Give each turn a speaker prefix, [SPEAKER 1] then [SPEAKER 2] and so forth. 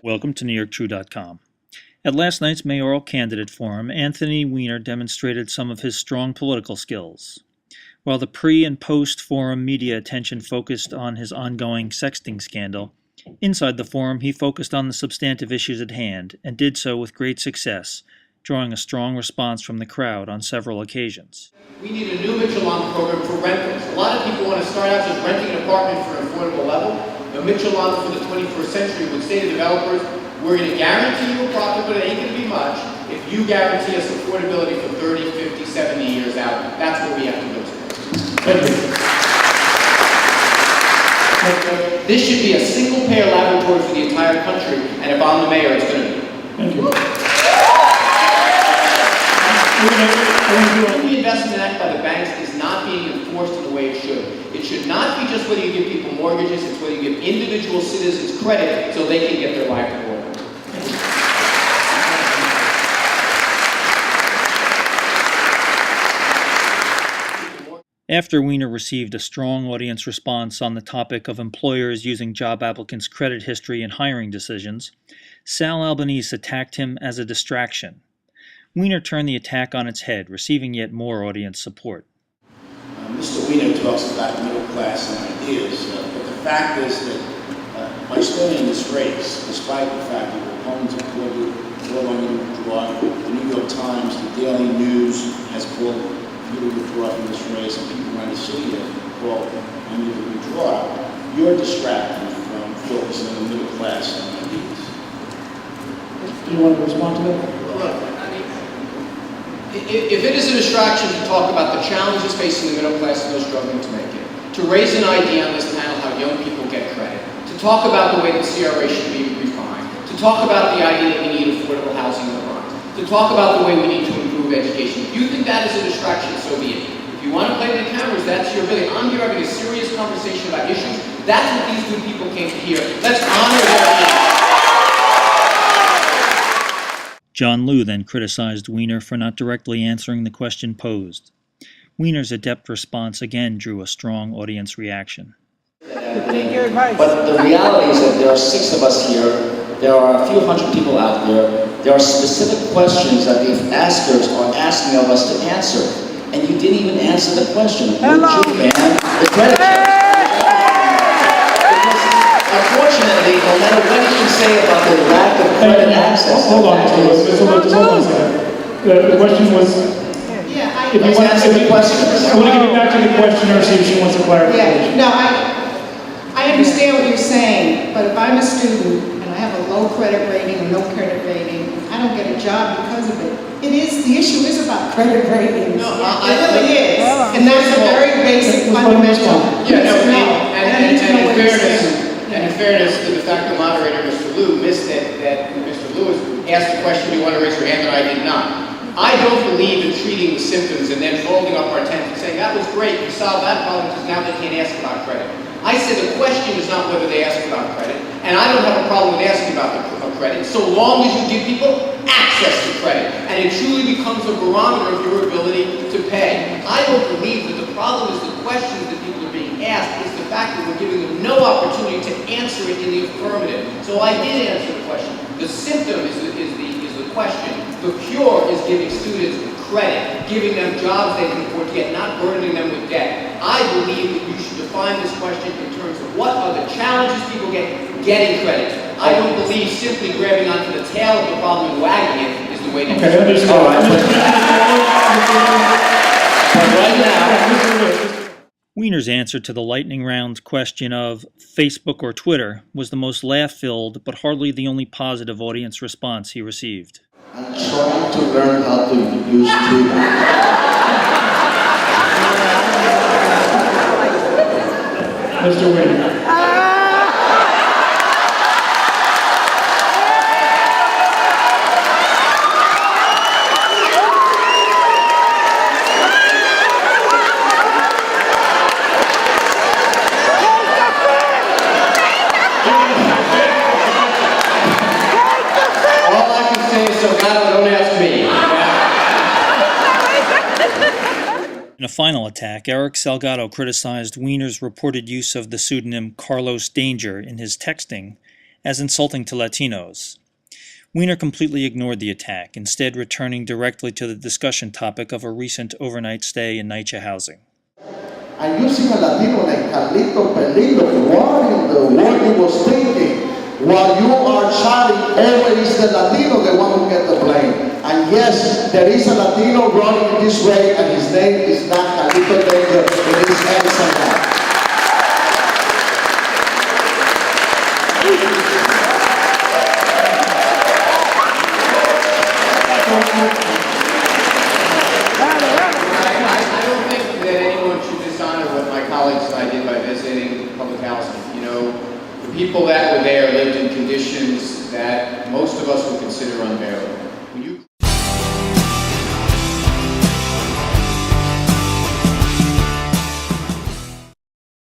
[SPEAKER 1] Welcome to NewYorkTrue.com. At last night's Mayoral Candidate Forum, Anthony Weiner demonstrated some of his strong political skills. While the pre- and post-forum media attention focused on his ongoing sexting scandal, inside the forum he focused on the substantive issues at hand, and did so with great success, drawing a strong response from the crowd on several occasions.
[SPEAKER 2] We need a new Mayoral program for rentals. A lot of people want to start out just renting an apartment for an affordable level. The Mayoral for the 21st century would say to developers, we're going to guarantee you a profit, but it ain't going to be much, if you guarantee us affordability for 30, 50, 70 years out. That's what we have to go to.
[SPEAKER 3] Thank you.
[SPEAKER 2] This should be a single-payer laboratory for the entire country, and if I'm the mayor, it's going to be.
[SPEAKER 3] Thank you.
[SPEAKER 2] The Investment Act by the banks is not being enforced in the way it should. It should not be just whether you give people mortgages, it's whether you give individual citizens credit so they can get their life in order.
[SPEAKER 1] After Weiner received a strong audience response on the topic of employers using job applicants' credit history in hiring decisions, Sal Albanese attacked him as a distraction. Weiner turned the attack on its head, receiving yet more audience support.
[SPEAKER 4] Mr. Weiner talks about middle class and ideas, but the fact is that by studying this race, despite the fact that we're opponents of Paul on you withdraw, the New York Times, the Daily News has called you to withdraw from this race, and people around the city have called on you to withdraw, you're distracted from focusing on the middle class and ideas.
[SPEAKER 3] Do you want to respond to that?
[SPEAKER 2] Look, if it is a distraction to talk about the challenges facing the middle class and those struggling to make it, to raise an idea on this panel how young people get credit, to talk about the way that CRA should be refined, to talk about the idea that we need affordable housing in the Bronx, to talk about the way we need to improve education. If you think that is a distraction, so be it. If you want to play with the cameras, that's your ability. I'm here having a serious conversation about issues. That's what these good people came to hear. Let's honor their ideas.
[SPEAKER 1] John Liu then criticized Weiner for not directly answering the question posed. Weiner's adept response again drew a strong audience reaction.
[SPEAKER 5] Take your advice. But the reality is that there are 6 of us here. There are a few hundred people out there. There are specific questions that the askers are asking of us to answer. And you didn't even answer the question. Would you ban the credit check? Because unfortunately, no matter what you can say about the lack of credit access.
[SPEAKER 3] Hold on, just hold on a second. The question was,
[SPEAKER 6] yeah,
[SPEAKER 3] if you want to answer the question, I want to give it back to the questioner, see if she wants a clarification.
[SPEAKER 6] Yeah, no, I understand what you're saying, but if I'm a student and I have a low credit rating or no credit rating, I don't get a job because of it. The issue is about credit ratings. No, it really is. And that's a very basic fundamental.
[SPEAKER 2] Yeah, no, and in fairness to the fact that moderator, Mr. Liu, missed that Mr. Lewis asked the question, do you want to raise your hand, and I did not. I don't believe in treating the symptoms and then folding up our tent and saying, that was great, you solved that problem because now they can't ask about credit. I said the question is not whether they ask about credit, and I don't have a problem with asking about credit, so long as you give people access to credit, and it truly becomes a barometer of your ability to pay. I don't believe that the problem is the questions that people are being asked, it's the fact that we're giving them no opportunity to answer it in the affirmative. So I did answer the question. The symptom is the question. The cure is giving students credit, giving them jobs they can afford to get, not burdening them with debt. I believe that you should define this question in terms of what are the challenges people get getting credit. I don't believe simply grabbing onto the tail of the problem and wagging it is the way to do it.
[SPEAKER 5] All right. But right now,
[SPEAKER 1] Weiner's answer to the lightning round question of Facebook or Twitter was the most laugh-filled but hardly the only positive audience response he received.
[SPEAKER 5] I'm trying to learn how to use Twitter.
[SPEAKER 3] Mr. Weiner.
[SPEAKER 1] In a final attack, Eric Salgado criticized Weiner's reported use of the pseudonym Carlos Danger in his texting as insulting to Latinos. Weiner completely ignored the attack, instead returning directly to the discussion topic of a recent overnight stay in NYCHA housing.
[SPEAKER 7] And you see a Latino like Carlito Pelito, what in the world he was thinking? While you are chatting, always the Latino the one who gets the blame. And yes, there is a Latino running this way, and his name is not Carlito Pelito, it is Edison.
[SPEAKER 2] I don't think that anyone should dishonor what my colleagues and I did by visiting public housing. You know, the people that were there lived in conditions that most of us would consider unbearable.